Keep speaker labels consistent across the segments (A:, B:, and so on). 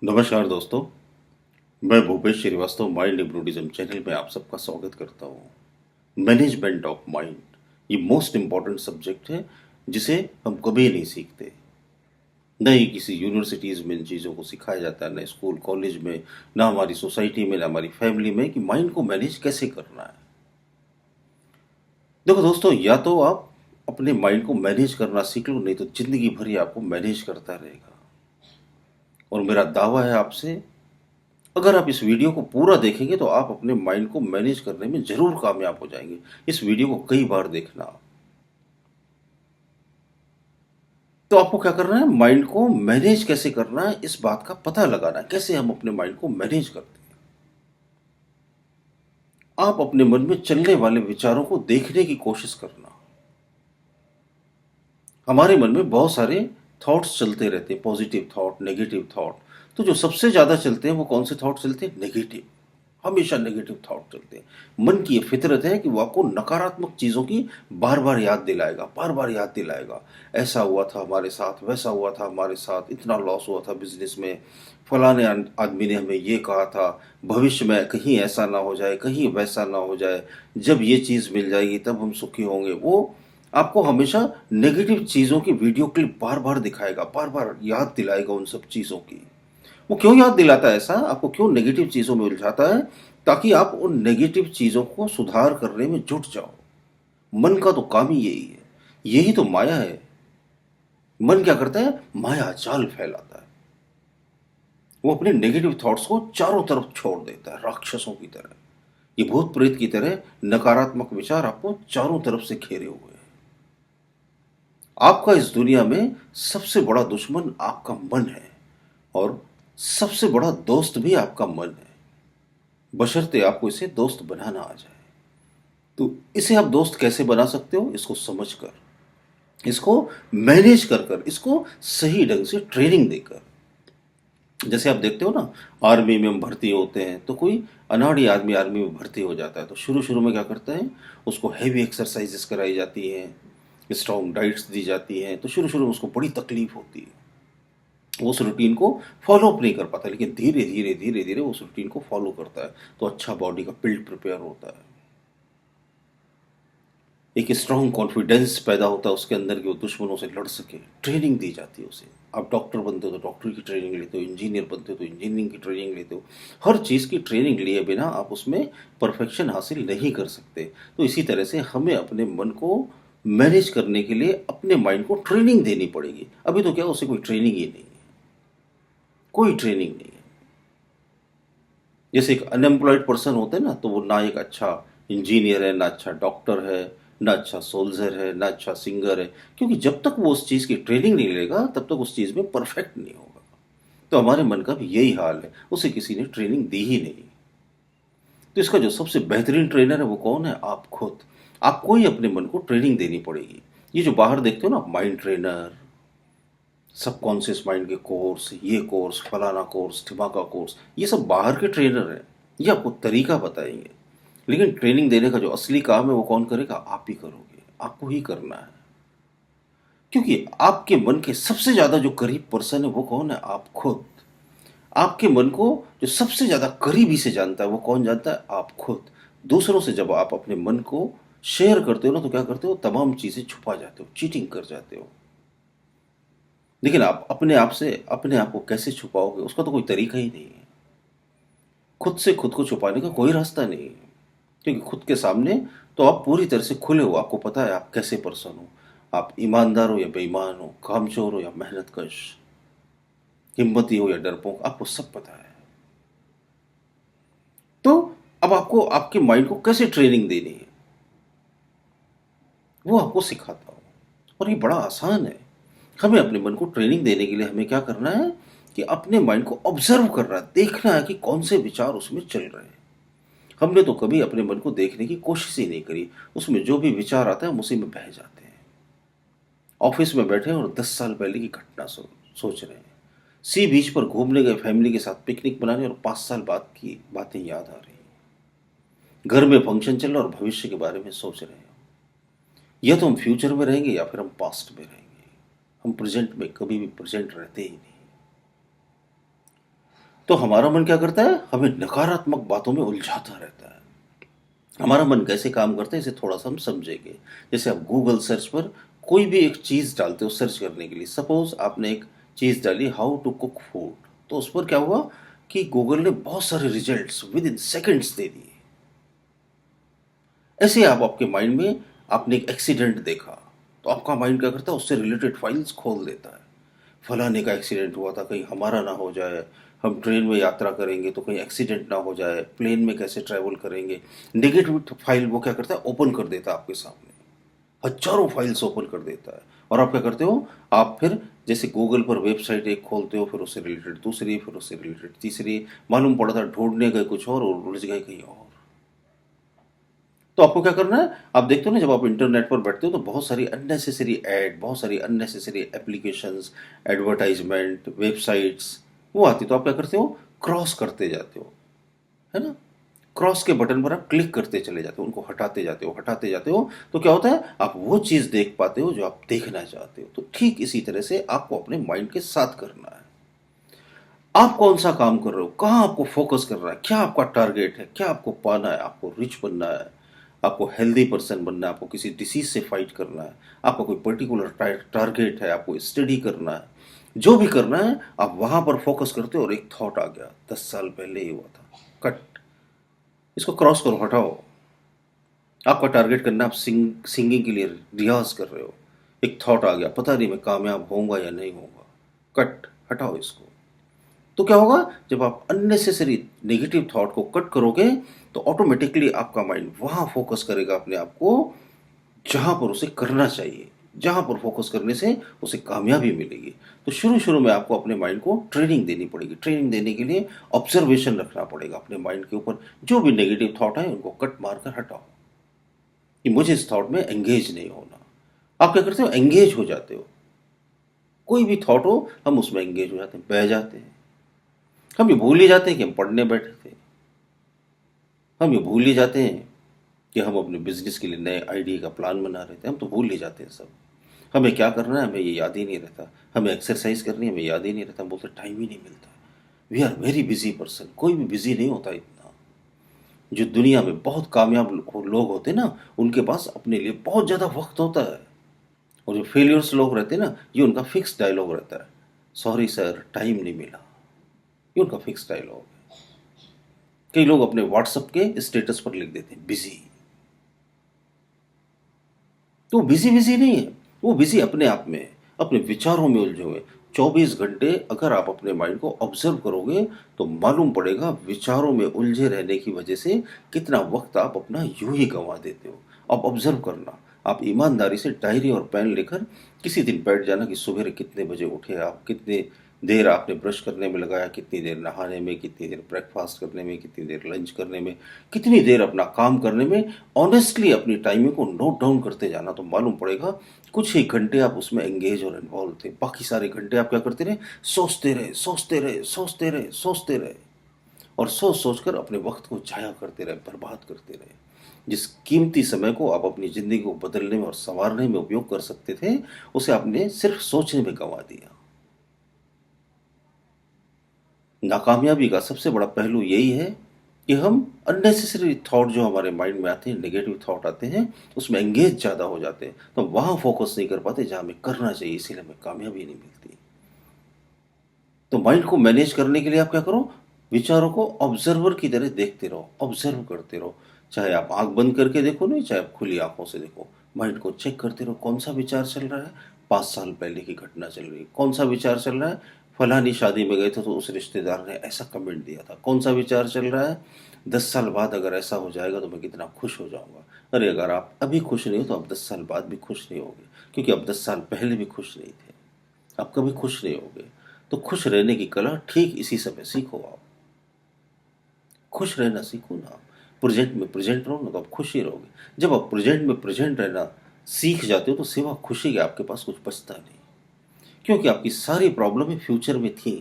A: नमस्कार दोस्तों, मैं Bhupesh Shrivastava mind hypnotism channel में आप सबका स्वागत करता हूँ। मैनेजमेंट ऑफ माइंड ये मोस्ट इम्पॉर्टेंट सब्जेक्ट है जिसे हम कभी नहीं सीखते। न ही किसी यूनिवर्सिटीज़ में इन चीज़ों को सिखाया जाता है, न स्कूल कॉलेज में, ना हमारी सोसाइटी में, ना हमारी फैमिली में कि माइंड को मैनेज कैसे करना है। देखो दोस्तों, या तो आप अपने माइंड को मैनेज करना सीख लो, नहीं तो जिंदगी भर ही आपको मैनेज करता रहेगा। और मेरा दावा है आपसे, अगर आप इस वीडियो को पूरा देखेंगे तो आप अपने माइंड को मैनेज करने में जरूर कामयाब हो जाएंगे। इस वीडियो को कई बार देखना। तो आपको क्या करना है, माइंड को मैनेज कैसे करना है इस बात का पता लगाना है, कैसे हम अपने माइंड को मैनेज करते हैं। आप अपने मन में चलने वाले विचारों को देखने की कोशिश करना। हमारे मन में बहुत सारे थॉट्स चलते रहते हैं, पॉजिटिव थॉट, नेगेटिव थॉट। तो जो सबसे ज्यादा चलते हैं वो कौन से थॉट चलते हैं? नेगेटिव। हमेशा नेगेटिव थॉट चलते हैं। मन की ये फितरत है कि वो आपको नकारात्मक चीजों की बार बार याद दिलाएगा, बार बार याद दिलाएगा। ऐसा हुआ था हमारे साथ, वैसा हुआ था हमारे साथ, इतना लॉस हुआ था बिजनेस में, फलाने आदमी ने हमें ये कहा था, भविष्य में कहीं ऐसा ना हो जाए, कहीं वैसा ना हो जाए, जब ये चीज मिल जाएगी तब हम सुखी होंगे। वो आपको हमेशा नेगेटिव चीजों की वीडियो क्लिप बार बार दिखाएगा, बार बार याद दिलाएगा उन सब चीजों की। वो क्यों याद दिलाता है ऐसा, आपको क्यों नेगेटिव चीजों में उलझाता है? ताकि आप उन नेगेटिव चीजों को सुधार करने में जुट जाओ। मन का तो काम ही यही है, यही तो माया है। मन क्या करता है? माया जाल फैलाता है। वो अपने नेगेटिव थॉट्स को चारों तरफ छोड़ देता है, राक्षसों की तरह। ये भूत प्रेत की तरह नकारात्मक विचार आपको चारों तरफ से घेरे हुए हैं। आपका इस दुनिया में सबसे बड़ा दुश्मन आपका मन है, और सबसे बड़ा दोस्त भी आपका मन है, बशर्ते आपको इसे दोस्त बनाना आ जाए। तो इसे आप दोस्त कैसे बना सकते हो? इसको समझकर, इसको मैनेज कर कर, इसको सही ढंग से ट्रेनिंग देकर। जैसे आप देखते हो ना, आर्मी में हम भर्ती होते हैं तो कोई अनाड़ी आदमी आर्मी में भर्ती हो जाता है तो शुरू शुरू में क्या करते हैं, उसको हैवी एक्सरसाइजेस कराई जाती हैं, स्ट्रॉन्ग डाइट्स दी जाती हैं। तो शुरू शुरू में उसको बड़ी तकलीफ होती है, वो उस रूटीन को फॉलो अप नहीं कर पाता, लेकिन धीरे धीरे धीरे धीरे उस रूटीन को फॉलो करता है तो अच्छा बॉडी का बिल्ड प्रिपेयर होता है। एक स्ट्रॉन्ग कॉन्फिडेंस पैदा होता है उसके अंदर कि वो दुश्मनों से लड़ सके। ट्रेनिंग दी जाती है उसे। आप डॉक्टर बनते हो तो डॉक्टर की ट्रेनिंग लेते हो, इंजीनियर बनते हो तो इंजीनियरिंग की ट्रेनिंग लेते हो। हर चीज़ की ट्रेनिंग लिए बिना आप उसमें परफेक्शन हासिल नहीं कर सकते। तो इसी तरह से हमें अपने मन को मैनेज करने के लिए अपने माइंड को ट्रेनिंग देनी पड़ेगी। अभी तो क्या, उसे कोई ट्रेनिंग ही नहीं है, कोई ट्रेनिंग नहीं है। जैसे एक अनएम्प्लॉयड पर्सन होते हैं ना, तो वो ना एक अच्छा इंजीनियर है, ना अच्छा डॉक्टर है, ना अच्छा सोल्जर है, ना अच्छा सिंगर है, क्योंकि जब तक वो उस चीज़ की ट्रेनिंग नहीं लेगा तब तक उस चीज़ में परफेक्ट नहीं होगा। तो हमारे मन का भी यही हाल है, उसे किसी ने ट्रेनिंग दी ही नहीं। तो इसका जो सबसे बेहतरीन ट्रेनर है वो कौन है? आप खुद। आपको ही अपने मन को ट्रेनिंग देनी पड़ेगी। ये जो बाहर देखते हो ना, माइंड ट्रेनर, सबकॉन्शियस माइंड के कोर्स, ये कोर्स, फलाना कोर्स, ढिमाका कोर्स, ये सब बाहर के ट्रेनर हैं। ये आपको तरीका बताएंगे, लेकिन ट्रेनिंग देने का जो असली काम है वो कौन करेगा? आप ही करोगे, आपको ही करना है। क्योंकि आपके मन के सबसे ज्यादा जो करीब पर्सन है वो कौन है? आप खुद। आपके मन को जो सबसे ज्यादा करीबी से जानता है वो कौन जानता है? आप खुद। दूसरों से जब आप अपने मन को शेयर करते हो ना, तो क्या करते हो? तमाम चीजें छुपा जाते हो, चीटिंग कर जाते हो। लेकिन आप अपने आप से अपने आप को कैसे छुपाओगे? उसका तो कोई तरीका ही नहीं है। खुद से खुद को छुपाने का कोई रास्ता नहीं है, क्योंकि खुद के सामने तो आप पूरी तरह से खुले हो। आपको पता है आप कैसे पर्सन हो, आप ईमानदार हो या बेईमान हो, कामचोर हो या मेहनतकश, हिम्मती हो या डरपोक, आपको सब पता है। तो अब आपको आपके माइंड को कैसे ट्रेनिंग देनी है वो आपको सिखाता हूं, और ये बड़ा आसान है। हमें अपने मन को ट्रेनिंग देने के लिए हमें क्या करना है कि अपने माइंड को ऑब्जर्व करना है, देखना है कि कौन से विचार उसमें चल रहे हैं। हमने तो कभी अपने मन को देखने की कोशिश ही नहीं करी। उसमें जो भी विचार आता है हम उसी में बह जाते हैं। ऑफिस में बैठे हैं और 10 साल पहले की घटना सोच रहे हैं। सी बीच पर घूमने गए फैमिली के साथ पिकनिक मनाने, और 5 साल बाद की बातें याद आ रही हैं। घर में फंक्शन चल रहा और भविष्य के बारे में सोच रहे हैं। या तो हम फ्यूचर में रहेंगे या फिर हम पास्ट में रहेंगे। हम प्रेजेंट में कभी भी प्रेजेंट रहते ही नहीं। तो हमारा मन क्या करता है, हमें नकारात्मक बातों में उलझाता रहता है। हमारा मन कैसे काम करता है इसे थोड़ा सा हम समझेंगे। जैसे आप गूगल सर्च पर कोई भी एक चीज़ डालते हो सर्च करने के लिए, सपोज आपने एक चीज़ डाली हाउ टू कुक फूड, तो उस पर क्या हुआ कि गूगल ने बहुत सारे रिजल्ट्स विद इन सेकेंड्स दे दिए। ऐसे आप आपके माइंड में आपने एक एक्सीडेंट देखा, तो आपका माइंड क्या करता है, उससे रिलेटेड फाइल्स खोल देता है। फलाने का एक्सीडेंट हुआ था, कहीं हमारा ना हो जाए, हम ट्रेन में यात्रा करेंगे तो कहीं एक्सीडेंट ना हो जाए, प्लेन में कैसे ट्रैवल करेंगे। नेगेटिव फाइल वो क्या करता है, ओपन कर देता है आपके सामने, हजारों फाइल्स ओपन कर देता है। और आप क्या करते हो, आप फिर जैसे गूगल पर वेबसाइट एक खोलते हो, फिर उससे रिलेटेड दूसरी, फिर उससे रिलेटेड तीसरी, मालूम पड़ा था ढूंढने गए कुछ और उलझ गए कहीं और। तो आपको क्या करना है, आप देखते हो ना जब आप इंटरनेट पर बैठते हो तो बहुत सारी अननेसेसरी ऐड, बहुत सारी अननेसेसरी एप्लीकेशंस, एडवर्टाइजमेंट, वेबसाइट्स वो आती, तो आप क्या करते हो, क्रॉस करते जाते हो, है ना। क्रॉस के बटन पर आप क्लिक करते चले जाते हो, उनको हटाते जाते हो, हटाते जाते हो, तो क्या होता है, आप वो चीज़ देख पाते हो जो आप देखना चाहते हो। तो ठीक इसी तरह से आपको अपने माइंड के साथ करना है। आप कौन सा काम कर रहे हो, कहाँ आपको फोकस करना है, क्या आपका टारगेट है, क्या आपको पाना है, आपको रिच बनना है, आपको हेल्दी पर्सन बनना है, आपको किसी डिसीज से फाइट करना है, आपका कोई पर्टिकुलर टारगेट है, आपको स्टडी करना है, जो भी करना है आप वहां पर फोकस करते हो। और एक थॉट आ गया, 10 साल पहले ही हुआ था, कट, इसको क्रॉस करो, हटाओ। आपका टारगेट करना, आप सिंगिंग के लिए रियाज कर रहे हो, एक थॉट आ गया, पता नहीं मैं कामयाब होऊंगा या नहीं होऊंगा, कट, हटाओ इसको। तो क्या होगा, जब आप अननेसेसरी नेगेटिव थॉट को कट करोगे तो ऑटोमेटिकली आपका माइंड वहां फोकस करेगा अपने आप को जहां पर उसे करना चाहिए, जहां पर फोकस करने से उसे कामयाबी मिलेगी। तो शुरू शुरू में आपको अपने माइंड को ट्रेनिंग देनी पड़ेगी। ट्रेनिंग देने के लिए ऑब्जर्वेशन रखना पड़ेगा अपने माइंड के ऊपर, जो भी नेगेटिव थॉट है उनको कट मारकर हटाओ कि मुझे इस थॉट में एंगेज नहीं होना। आप क्या करते हो, एंगेज हो जाते हो, कोई भी थॉट हो हम उसमें एंगेज हो जाते हैं, बह जाते हैं। हम ये भूल ही जाते हैं कि हम पढ़ने बैठे थे, हम ये भूल ही जाते हैं कि हम अपने बिजनेस के लिए नए आइडिया का प्लान बना रहे थे, हम तो भूल ही जाते हैं सब। हमें क्या करना है हमें ये याद ही नहीं रहता, हमें एक्सरसाइज करनी है हमें याद ही नहीं रहता, हम बोलते टाइम ही नहीं मिलता। We are very busy person, कोई भी बिजी नहीं होता इतना। जो दुनिया में बहुत कामयाब लोग होते हैं ना, उनके पास अपने लिए बहुत ज़्यादा वक्त होता है। और जो फेलियर्स लोग रहते हैं ना, ये उनका फिक्स डायलॉग रहता है, सॉरी सर टाइम नहीं मिला, ये उनका फिक्स डायलॉग है। कई लोग अपने व्हाट्सएप के स्टेटस पर लिख देते हैं बिजी, तो बिजी बिजी नहीं है, वो बिजी अपने आप में है, अपने विचारों में उलझे हुए। 24 घंटे अगर आप अपने माइंड को ऑब्जर्व करोगे तो मालूम पड़ेगा विचारों में उलझे रहने की वजह से कितना वक्त आप अपना यूं ही गंवा देते हो। अब ऑब्जर्व करना, आप ईमानदारी से डायरी और पेन लेकर किसी दिन बैठ जाना कि सुबह कितने बजे उठे आप, कितने देर आपने ब्रश करने में लगाया, कितनी देर नहाने में, कितनी देर ब्रेकफास्ट करने में, कितनी देर लंच करने में, कितनी देर अपना काम करने में। ऑनेस्टली अपनी टाइमिंग को नोट डाउन करते जाना, तो मालूम पड़ेगा कुछ ही घंटे आप उसमें एंगेज और इन्वॉल्व थे, बाकी सारे घंटे आप क्या करते रहे, सोचते रहे, सोचते रहे, सोचते रहे, सोचते रहे, और सोच सोच कर अपने वक्त को जाया करते रहे, बर्बाद करते रहे। जिस कीमती समय को आप अपनी जिंदगी को बदलने में और संवारने में उपयोग कर सकते थे, उसे आपने सिर्फ सोचने में गंवा दिया। नाकामयाबी का सबसे बड़ा पहलू यही है कि हम अननेसेसरी थॉट जो हमारे माइंड में आते हैं, नेगेटिव थॉट आते हैं, उसमें एंगेज ज़्यादा हो जाते हैं, तो वहाँ फोकस नहीं कर पाते जहाँ हमें करना चाहिए, इसीलिए हमें कामयाबी नहीं मिलती। तो माइंड को मैनेज करने के लिए आप क्या करो, विचारों को ऑब्जर्वर की तरह देखते रहो, ऑब्जर्व करते रहो। चाहे आप आंख बंद करके देखो, नहीं चाहे आप खुली आंखों से देखो, माइंड को चेक करते रहो कौन सा विचार चल रहा है, 5 साल पहले की घटना चल रही है, कौन सा विचार चल रहा है, फलानी शादी में गए थे तो उस रिश्तेदार ने ऐसा कमेंट दिया था, कौन सा विचार चल रहा है, 10 साल बाद अगर ऐसा हो जाएगा तो मैं कितना खुश हो जाऊंगा। अरे अगर आप अभी खुश नहीं हो तो आप 10 साल बाद भी खुश नहीं होगे, क्योंकि आप 10 साल पहले भी खुश नहीं थे, आप कभी खुश नहीं होगे। तो खुश रहने की कला ठीक इसी समय सीखो आप, खुश रहना सीखो ना। प्रेजेंट में प्रेजेंट रहो ना, तो आप खुश ही रहोगे। जब आप प्रेजेंट में प्रेजेंट रहना सीख जाते हो तो सिवा खुशी के आपके पास कुछ बचता नहीं, क्योंकि आपकी सारी प्रॉब्लम फ्यूचर में थी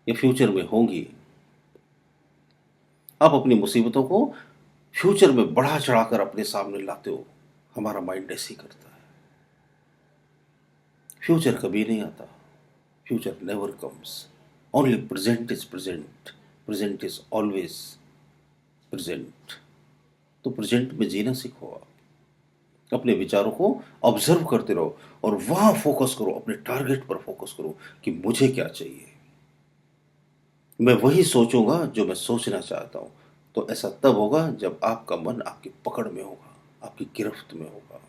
A: या फ्यूचर में होंगी। आप अपनी मुसीबतों को फ्यूचर में बढ़ा चढ़ाकर अपने सामने लाते हो, हमारा माइंड ऐसे ही करता है। फ्यूचर कभी नहीं आता, future never comes. Only present is present, present is always present. तो प्रेजेंट में जीना सीखो आप, अपने विचारों को ऑब्जर्व करते रहो और वहां फोकस करो, अपने टारगेट पर फोकस करो कि मुझे क्या चाहिए, मैं वही सोचूंगा जो मैं सोचना चाहता हूं। तो ऐसा तब होगा जब आपका मन आपकी पकड़ में होगा, आपकी गिरफ्त में होगा।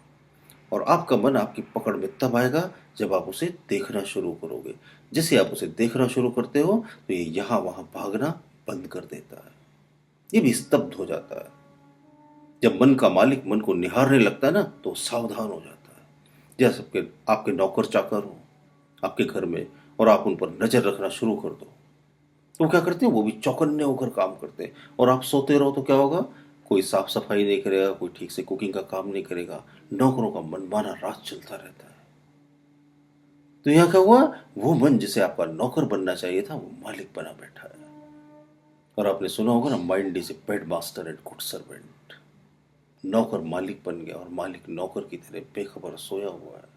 A: और आपका मन आपकी पकड़ में तब आएगा जब आप उसे देखना शुरू करोगे। जैसे आप उसे देखना शुरू करते हो तो ये यहां वहां भागना बंद कर देता है, ये भी स्तब्ध हो जाता है। जब मन का मालिक मन को निहारने लगता है ना तो सावधान हो जाता है। जैसे आपके नौकर चाकर हो आपके घर में और आप उन पर नजर रखना शुरू कर दो, तो वो क्या करते हैं, वो भी चौकन्ने होकर काम करते हैं। और आप सोते रहो तो क्या होगा, कोई साफ सफाई नहीं करेगा, कोई ठीक से कुकिंग का काम नहीं करेगा, नौकरों का मनमाना राज चलता रहता है। तो यहां क्या हुआ, वो मन जिसे आपका नौकर बनना चाहिए था वो मालिक बना बैठा है। और आपने सुना होगा ना, mind is a bed master and good servant. नौकर मालिक बन गया और मालिक नौकर की तरह बेखबर सोया हुआ है।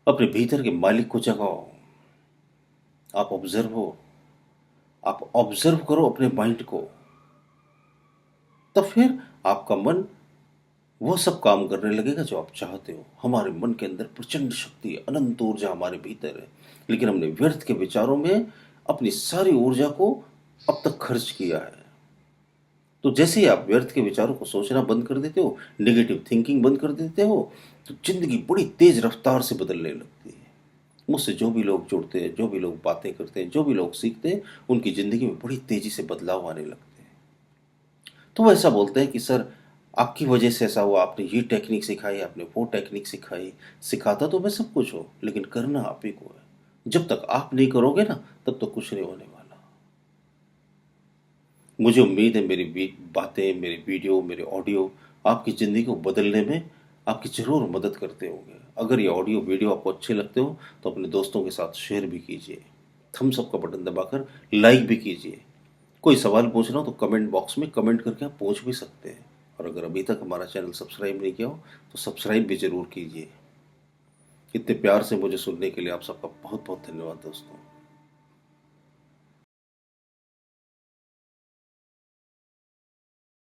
A: अपने भीतर के मालिक को जगाओ, आप ऑब्जर्व हो, आप ऑब्जर्व करो अपने माइंड को। तब फिर आपका मन वो सब काम करने लगेगा जो आप चाहते हो। हमारे मन के अंदर प्रचंड शक्ति है, अनंत ऊर्जा हमारे भीतर है, लेकिन हमने व्यर्थ के विचारों में अपनी सारी ऊर्जा को अब तक खर्च किया है। तो जैसे ही आप व्यर्थ के विचारों को सोचना बंद कर देते हो, नेगेटिव थिंकिंग बंद कर देते हो, तो जिंदगी बड़ी तेज रफ्तार से बदलने लगती है। मुझसे जो भी लोग जुड़ते हैं, जो भी लोग बातें करते हैं, जो भी लोग सीखते हैं, उनकी जिंदगी में बड़ी तेजी से बदलाव आने लगते हैं। तो वो ऐसा बोलते हैं कि सर आपकी वजह से ऐसा हुआ, आपने ये टेक्निक सिखाई, आपने वो टेक्निक सिखाई। सिखाता तो मैं सब कुछ हूँ, लेकिन करना आप ही को है। जब तक आप नहीं करोगे ना तब तक कुछ नहीं होने वाला। मुझे उम्मीद है मेरी बातें, मेरे वीडियो, मेरे ऑडियो आपकी ज़िंदगी को बदलने में आपकी ज़रूर मदद करते होंगे। अगर ये ऑडियो वीडियो आपको अच्छे लगते हो तो अपने दोस्तों के साथ शेयर भी कीजिए, थम्स अप का बटन दबाकर लाइक भी कीजिए। कोई सवाल पूछना हो तो कमेंट बॉक्स में कमेंट करके आप पूछ भी सकते हैं। और अगर अभी तक हमारा चैनल सब्सक्राइब नहीं किया हो तो सब्सक्राइब भी ज़रूर कीजिए। इतने प्यार से मुझे सुनने के लिए आप सबका बहुत बहुत धन्यवाद दोस्तों।